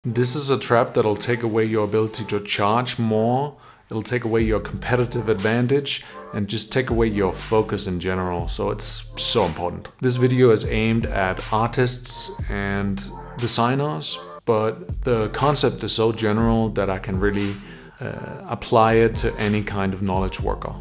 This is a trap that'll take away your ability to charge more. It'll take away your competitive advantage and just take away your focus in general. So it's so important. This video is aimed at artists and designers, but the concept is so general that I can really apply it to any kind of knowledge worker.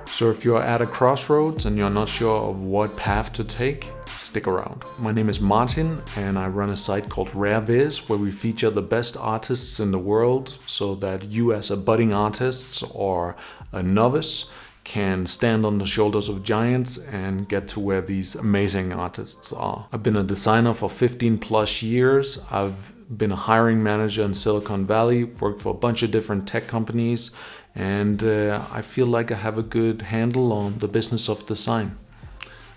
So if you're at a crossroads and you're not sure of what path to take, stick around. My name is Martin and I run a site called RareViz where we feature the best artists in the world so that you as a budding artist or a novice can stand on the shoulders of giants and get to where these amazing artists are. I've been a designer for 15 plus years. I've been a hiring manager in Silicon Valley, worked for a bunch of different tech companies, and I feel like I have a good handle on the business of design.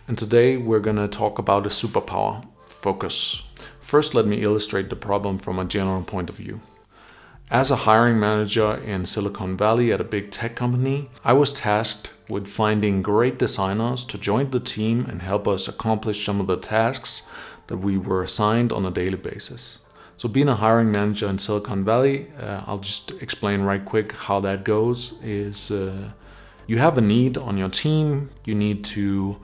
And today we're gonna talk about a superpower, focus. First, let me illustrate the problem from a general point of view. As a hiring manager in Silicon Valley at a big tech company, I was tasked with finding great designers to join the team and help us accomplish some of the tasks that we were assigned on a daily basis. So being a hiring manager in Silicon Valley, I'll just explain right quick how that goes, is you have a need on your team, you need to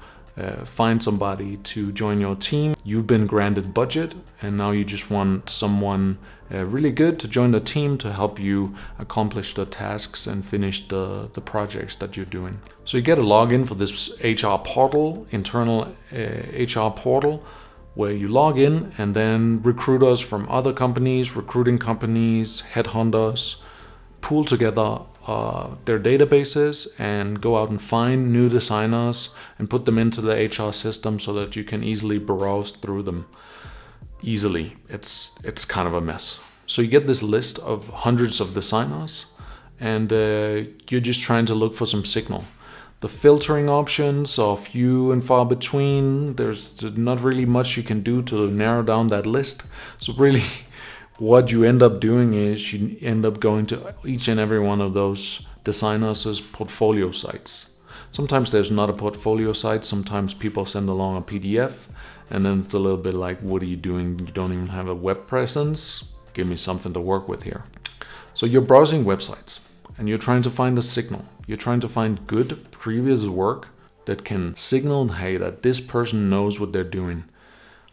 find somebody to join your team. You've been granted budget and now you just want someone really good to join the team to help you accomplish the tasks and finish the projects that you're doing. So you get a login for this HR portal, internal HR portal, where you log in and then recruiters from other companies, recruiting companies, headhunters, pool together their databases and go out and find new designers and put them into the HR system so that you can easily browse through them. Easily, it's kind of a mess. So you get this list of hundreds of designers and you're just trying to look for some signal. The filtering options are few and far between. There's not really much you can do to narrow down that list. So really, what you end up doing is you end up going to each and every one of those designers' portfolio sites. Sometimes there's not a portfolio site, sometimes people send along a PDF, and then it's a little bit like, what are you doing? You don't even have a web presence? Give me something to work with here. So you're browsing websites and you're trying to find a signal. You're trying to find good previous work that can signal, hey, that this person knows what they're doing.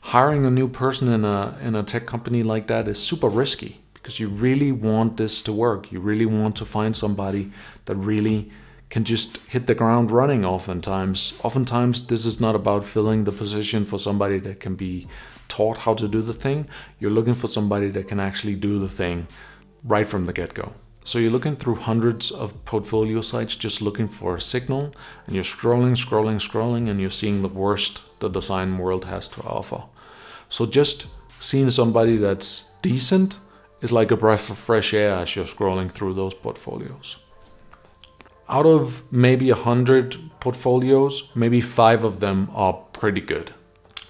Hiring a new person in a tech company like that is super risky because you really want this to work. You really want to find somebody that really can just hit the ground running oftentimes. Oftentimes this is not about filling the position for somebody that can be taught how to do the thing. You're looking for somebody that can actually do the thing right from the get-go. So you're looking through hundreds of portfolio sites just looking for a signal, and you're scrolling, and you're seeing the worst the design world has to offer. So just seeing somebody that's decent is like a breath of fresh air as you're scrolling through those portfolios. Out of maybe 100 portfolios, maybe 5 of them are pretty good.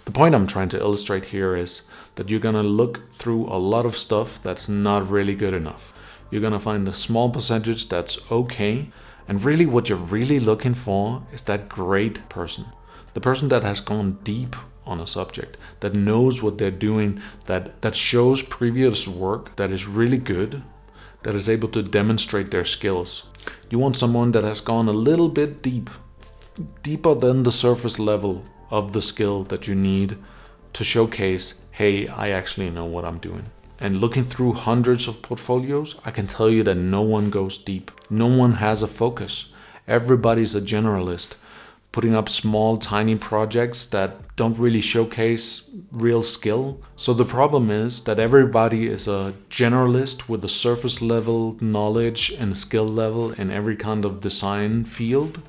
The point I'm trying to illustrate here is that you're gonna look through a lot of stuff that's not really good enough. You're gonna find a small percentage that's okay, and really what you're really looking for is that great person. The person that has gone deep on a subject, that knows what they're doing, that shows previous work that is really good, that is able to demonstrate their skills. You want someone that has gone a little bit deeper than the surface level of the skill that you need to showcase, hey, I actually know what I'm doing. And looking through hundreds of portfolios, I can tell you that no one goes deep. No one has a focus. Everybody's a generalist, putting up small, tiny projects that don't really showcase real skill. So the problem is that everybody is a generalist with a surface level knowledge and skill level in every kind of design field,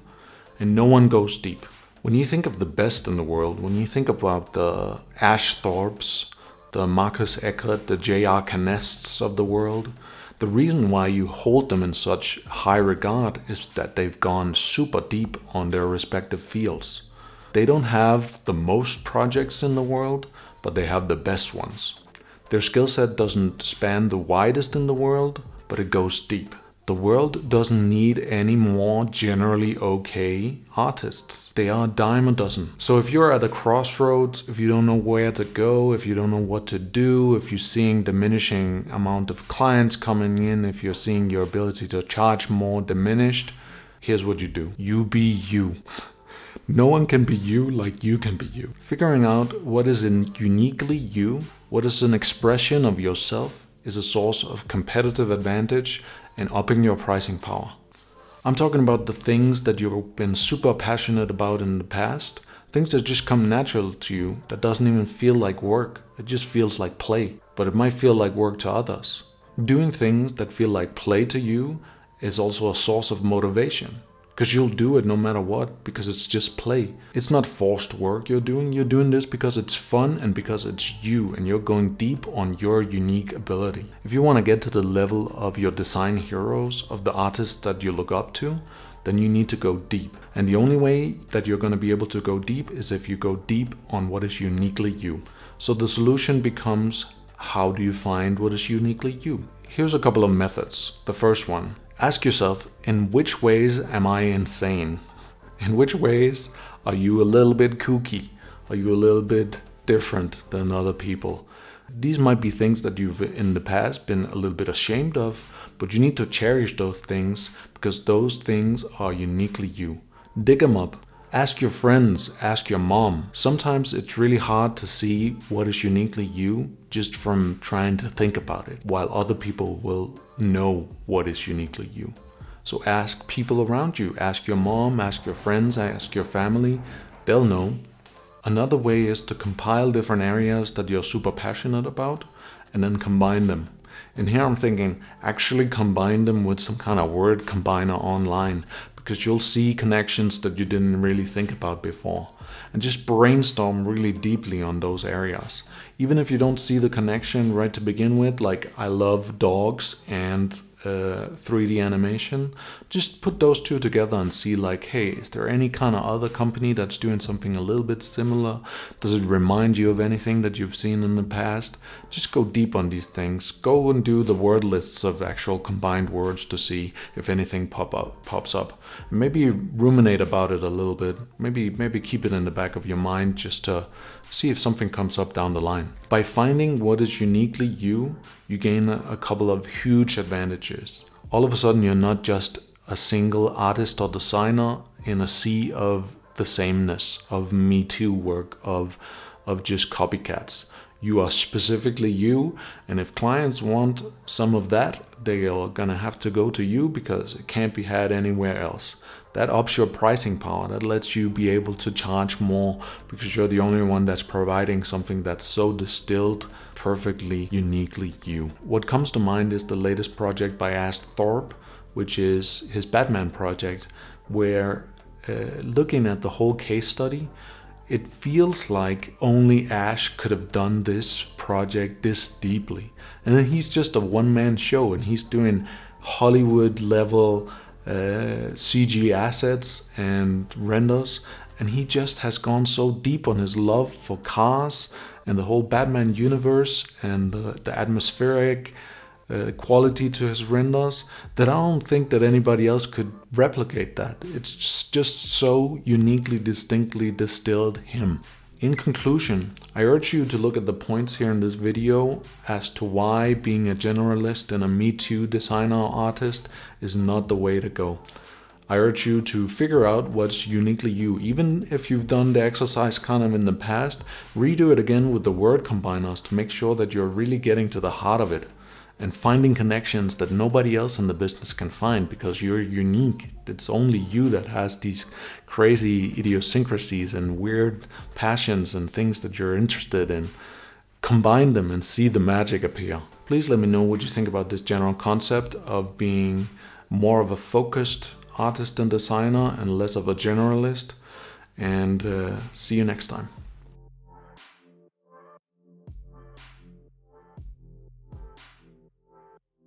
and no one goes deep. When you think of the best in the world, when you think about the Ash Thorpes, the Marcus Eckert, the J.R. Canests of the world, the reason why you hold them in such high regard is that they've gone super deep on their respective fields. They don't have the most projects in the world, but they have the best ones. Their skill set doesn't span the widest in the world, but it goes deep. The world doesn't need any more generally okay artists. They are a dime a dozen. So if you're at a crossroads, if you don't know where to go, if you don't know what to do, if you're seeing diminishing amount of clients coming in, if you're seeing your ability to charge more diminished, here's what you do. You be you. No one can be you like you can be you. Figuring out what is uniquely you, what is an expression of yourself, is a source of competitive advantage and upping your pricing power. I'm talking about the things that you've been super passionate about in the past, things that just come natural to you, that doesn't even feel like work. It just feels like play, but it might feel like work to others. Doing things that feel like play to you is also a source of motivation. Because you'll do it no matter what, because it's just play. It's not forced work you're doing this because it's fun and because it's you and you're going deep on your unique ability. If you want to get to the level of your design heroes, of the artists that you look up to, then you need to go deep. And the only way that you're going to be able to go deep is if you go deep on what is uniquely you. So the solution becomes, how do you find what is uniquely you? Here's a couple of methods. The first one. Ask yourself, in which ways am I insane? In which ways are you a little bit kooky? Are you a little bit different than other people? These might be things that you've in the past been a little bit ashamed of, but you need to cherish those things because those things are uniquely you. Dig them up. Ask your friends, ask your mom. Sometimes it's really hard to see what is uniquely you just from trying to think about it, while other people will know what is uniquely you. So ask people around you, ask your mom, ask your friends, ask your family, they'll know. Another way is to compile different areas that you're super passionate about and then combine them. And here I'm thinking, actually combine them with some kind of word combiner online, because you'll see connections that you didn't really think about before. And just brainstorm really deeply on those areas. Even if you don't see the connection right to begin with, like I love dogs and 3D animation, just put those two together and see like, hey, is there any kind of other company that's doing something a little bit similar? Does it remind you of anything that you've seen in the past? Just go deep on these things. Go and do the word lists of actual combined words to see if anything pops up. Maybe ruminate about it a little bit. Maybe keep it in the back of your mind just to see if something comes up down the line. By finding what is uniquely you, you gain a couple of huge advantages. All of a sudden, you're not just a single artist or designer in a sea of the sameness, of Me Too work, of just copycats. You are specifically you, and if clients want some of that, they are gonna have to go to you because it can't be had anywhere else. That ups your pricing power. That lets you be able to charge more because you're the only one that's providing something that's so distilled, perfectly, uniquely you. What comes to mind is the latest project by Ash Thorpe, which is his Batman project, where looking at the whole case study, it feels like only Ash could have done this project this deeply. And then he's just a one-man show and he's doing Hollywood level CG assets and renders, and he just has gone so deep on his love for cars and the whole Batman universe and the atmospheric quality to his renders that I don't think that anybody else could replicate that. It's just so uniquely, distinctly distilled him. In conclusion, I urge you to look at the points here in this video as to why being a generalist and a Me Too designer or artist is not the way to go. I urge you to figure out what's uniquely you. Even if you've done the exercise kind of in the past, redo it again with the word combiners to make sure that you're really getting to the heart of it and finding connections that nobody else in the business can find because you're unique. It's only you that has these crazy idiosyncrasies and weird passions and things that you're interested in. Combine them and see the magic appear. Please let me know what you think about this general concept of being more of a focused artist and designer and less of a generalist. And see you next time.